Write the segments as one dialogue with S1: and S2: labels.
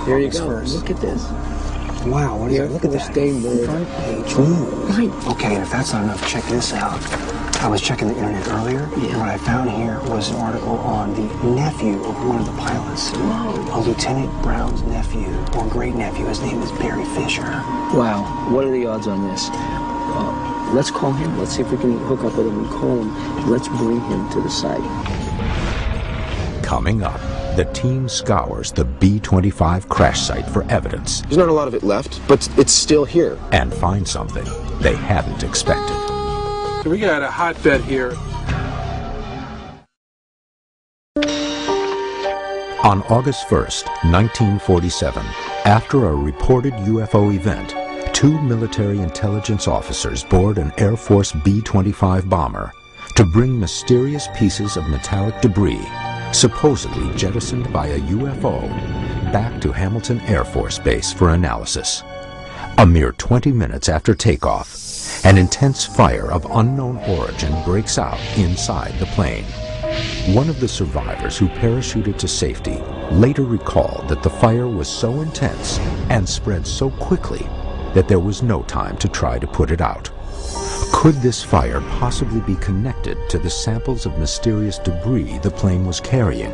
S1: Here you go.
S2: First.
S1: Look at this.
S2: Wow, what is it? Look at that.
S1: Front page. Right.
S2: Okay, and if that's not enough, check this out. I was checking the internet earlier, and what I found here was an article on the nephew of one of the pilots.
S1: Whoa.
S2: Lieutenant Brown's nephew, or great-nephew. His name is Barry Fisher.
S1: Wow. What are the odds on this? Let's call him. Let's see if we can hook up with him and call him. Let's bring him to the site.
S3: Coming up, the team scours the B-25 crash site for evidence.
S4: There's not a lot of it left, but it's still here.
S3: And find something they hadn't expected.
S5: So we got a hotbed here.
S3: On August 1st, 1947, after a reported UFO event, 2 military intelligence officers board an Air Force B-25 bomber to bring mysterious pieces of metallic debris, supposedly jettisoned by a UFO, back to Hamilton Air Force Base for analysis. A mere 20 minutes after takeoff, an intense fire of unknown origin breaks out inside the plane. One of the survivors who parachuted to safety later recalled that the fire was so intense and spread so quickly that there was no time to try to put it out. Could this fire possibly be connected to the samples of mysterious debris the plane was carrying?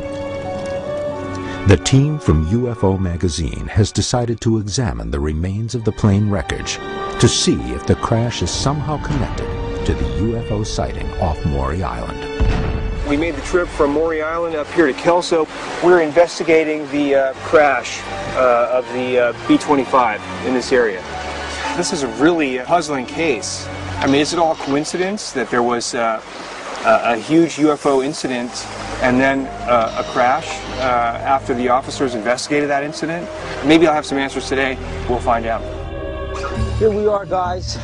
S3: The team from UFO magazine has decided to examine the remains of the plane wreckage to see if the crash is somehow connected to the UFO sighting off Maury Island.
S6: We made the trip from Maury Island up here to Kelso. We're investigating the crash of the B-25 in this area. This is a really puzzling case. I mean, is it all coincidence that there was a huge UFO incident and then a crash after the officers investigated that incident? Maybe I'll have some answers today. We'll find out.
S7: Here we are, guys.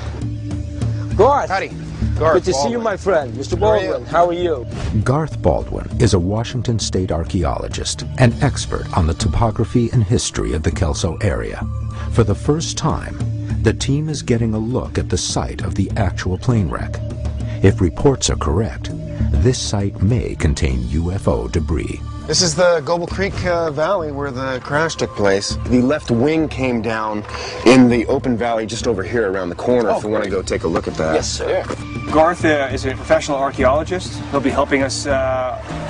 S7: Garth.
S4: Howdy. Garth
S7: Good to see you, my friend. Mr. Baldwin, how are you?
S3: Garth Baldwin is a Washington State archaeologist and expert on the topography and history of the Kelso area. For the first time, the team is getting a look at the site of the actual plane wreck. If reports are correct, this site may contain UFO debris.
S4: This is the Goble Creek Valley where the crash took place. The left wing came down in the open valley just over here around the corner if you want to go take a look at that.
S6: Yes, sir. Garth is a professional archaeologist. He'll be helping us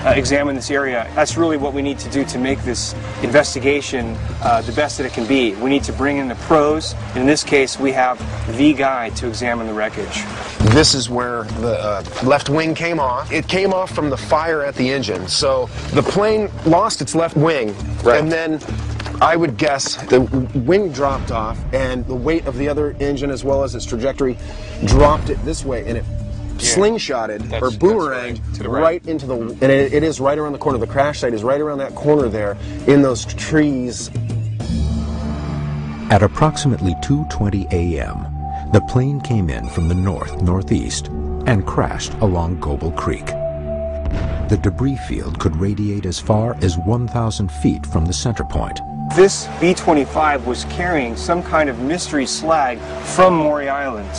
S6: examine this area. That's really what we need to do to make this investigation the best that it can be. We need to bring in the pros. In this case, we have the guy to examine the wreckage.
S4: This is where the left wing came off. It came off from the fire at the engine. So the plane lost its left wing, and then I would guess the wing dropped off, and the weight of the other engine as well as its trajectory dropped it this way, and it slingshotted or boomeranged right into the, and it is right around the corner. The crash site is right around that corner there in those trees.
S3: At approximately 2:20 a.m., the plane came in from the northeast and crashed along Goble Creek. The debris field could radiate as far as 1,000 feet from the center point.
S6: This B-25 was carrying some kind of mystery slag from Maury Island.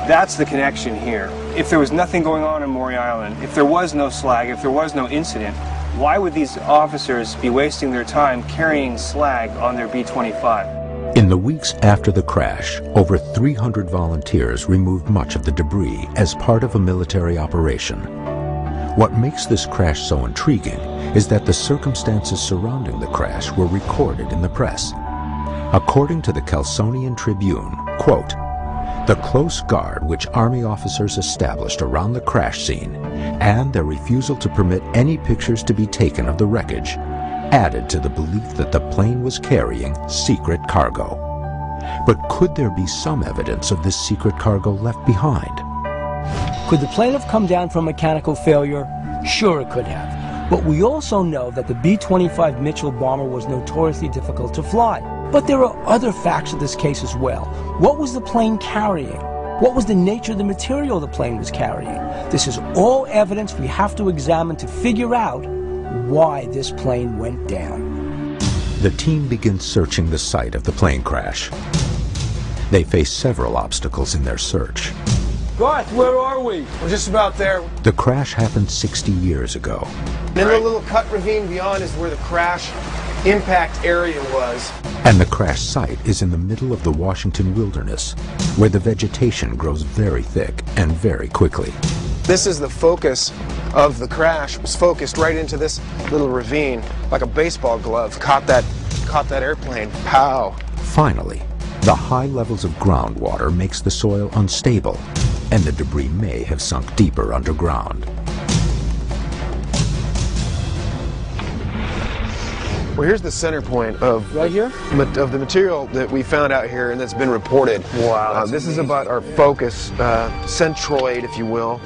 S6: That's the connection here. If there was nothing going on in Maury Island, if there was no slag, if there was no incident, why would these officers be wasting their time carrying slag on their B-25?
S3: In the weeks after the crash, over 300 volunteers removed much of the debris as part of a military operation. What makes this crash so intriguing is that the circumstances surrounding the crash were recorded in the press. According to the Kelsonian Tribune, quote, "The close guard which Army officers established around the crash scene and their refusal to permit any pictures to be taken of the wreckage added to the belief that the plane was carrying secret cargo." But could there be some evidence of this secret cargo left behind?
S7: Could the plane have come down from mechanical failure? Sure, it could have. But we also know that the B-25 Mitchell bomber was notoriously difficult to fly. But there are other facts of this case as well. What was the plane carrying? What was the nature of the material the plane was carrying? This is all evidence we have to examine to figure out why this plane went down.
S3: The team begins searching the site of the plane crash. They face several obstacles in their search.
S7: Garth, where are we?
S4: We're just about there.
S3: The crash happened 60 years ago.
S4: And in the little cut ravine beyond is where the crash impact area was.
S3: And the crash site is in the middle of the Washington wilderness, where the vegetation grows very thick and very quickly.
S4: This is the focus of the crash. It was focused right into this little ravine, like a baseball glove. Caught that airplane. Pow.
S3: Finally, the high levels of groundwater makes the soil unstable, and the debris may have sunk deeper underground.
S4: Well, here's the center point of
S7: Right here?
S4: Of the material that we found out here and that's been reported.
S6: Wow,
S4: this is about our focus, centroid, if you will.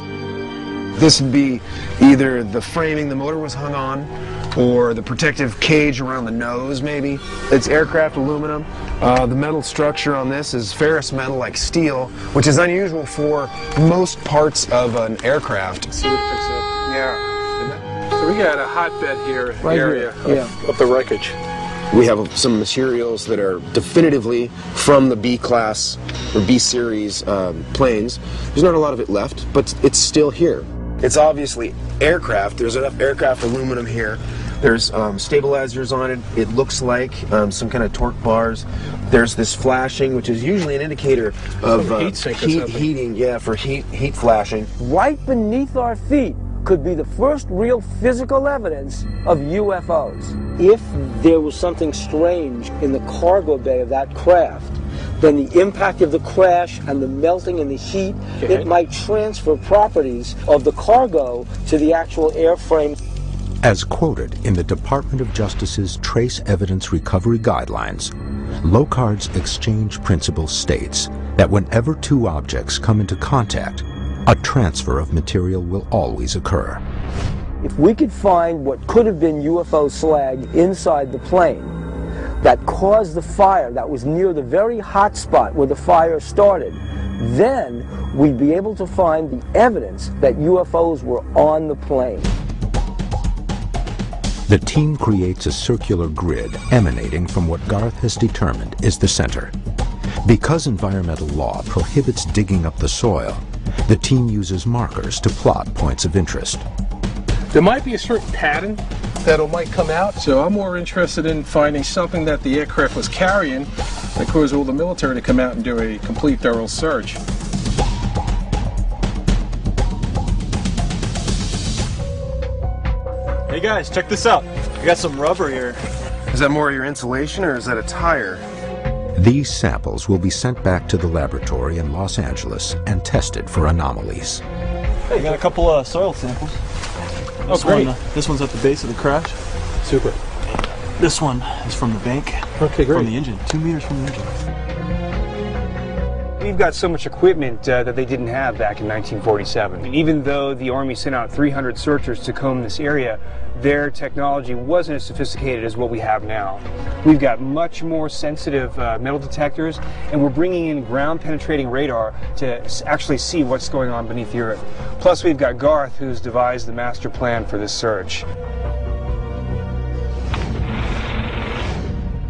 S4: This would be either the framing the motor was hung on, or the protective cage around the nose, maybe. It's aircraft aluminum. The metal structure on this is ferrous metal, like steel, which is unusual for most parts of an aircraft.
S5: See what it picks up.
S6: Yeah.
S5: So we got a hotbed here
S7: Right
S5: area
S7: here,
S5: of the wreckage.
S4: We have some materials that are definitively from the B-class or B-series planes. There's not a lot of it left, but it's still here. It's obviously aircraft. There's enough aircraft aluminum here. There's stabilizers on it. It looks like some kind of torque bars. There's this flashing, which is usually an indicator of heating. Yeah, for heat flashing.
S7: Right beneath our feet could be the first real physical evidence of UFOs. If there was something strange in the cargo bay of that craft, then the impact of the crash and the melting and the heat, it might transfer properties of the cargo to the actual airframe.
S3: As quoted in the Department of Justice's Trace Evidence Recovery Guidelines, Locard's exchange principle states that whenever two objects come into contact, a transfer of material will always occur.
S7: If we could find what could have been UFO slag inside the plane that caused the fire, that was near the very hot spot where the fire started, then we'd be able to find the evidence that UFOs were on the plane.
S3: The team creates a circular grid emanating from what Garth has determined is the center. Because environmental law prohibits digging up the soil, the team uses markers to plot points of interest.
S5: There might be a certain pattern that might come out, so I'm more interested in finding something that the aircraft was carrying that caused all the military to come out and do a complete thorough search.
S8: Hey guys, check this out. I got some rubber here.
S4: Is that more your insulation or is that a tire?
S3: These samples will be sent back to the laboratory in Los Angeles and tested for anomalies.
S8: Hey, I got a couple soil samples. This one's at the base of the crash.
S5: Super.
S8: This one is from the bank.
S5: Okay, great.
S8: From the engine, 2 meters from the engine.
S6: We've got so much equipment that they didn't have back in 1947. And even though the Army sent out 300 searchers to comb this area, their technology wasn't as sophisticated as what we have now. We've got much more sensitive metal detectors, and we're bringing in ground-penetrating radar to actually see what's going on beneath the earth. Plus, we've got Garth, who's devised the master plan for this search.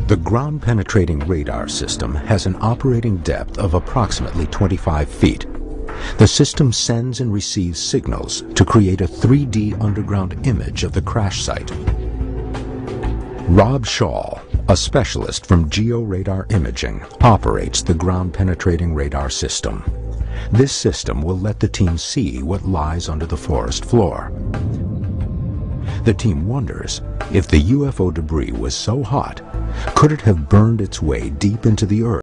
S3: The ground-penetrating radar system has an operating depth of approximately 25 feet. The system sends and receives signals to create a 3D underground image of the crash site. Rob Shaw, a specialist from Georadar Imaging, operates the ground-penetrating radar system. This system will let the team see what lies under the forest floor. The team wonders, if the UFO debris was so hot, could it have burned its way deep into the earth?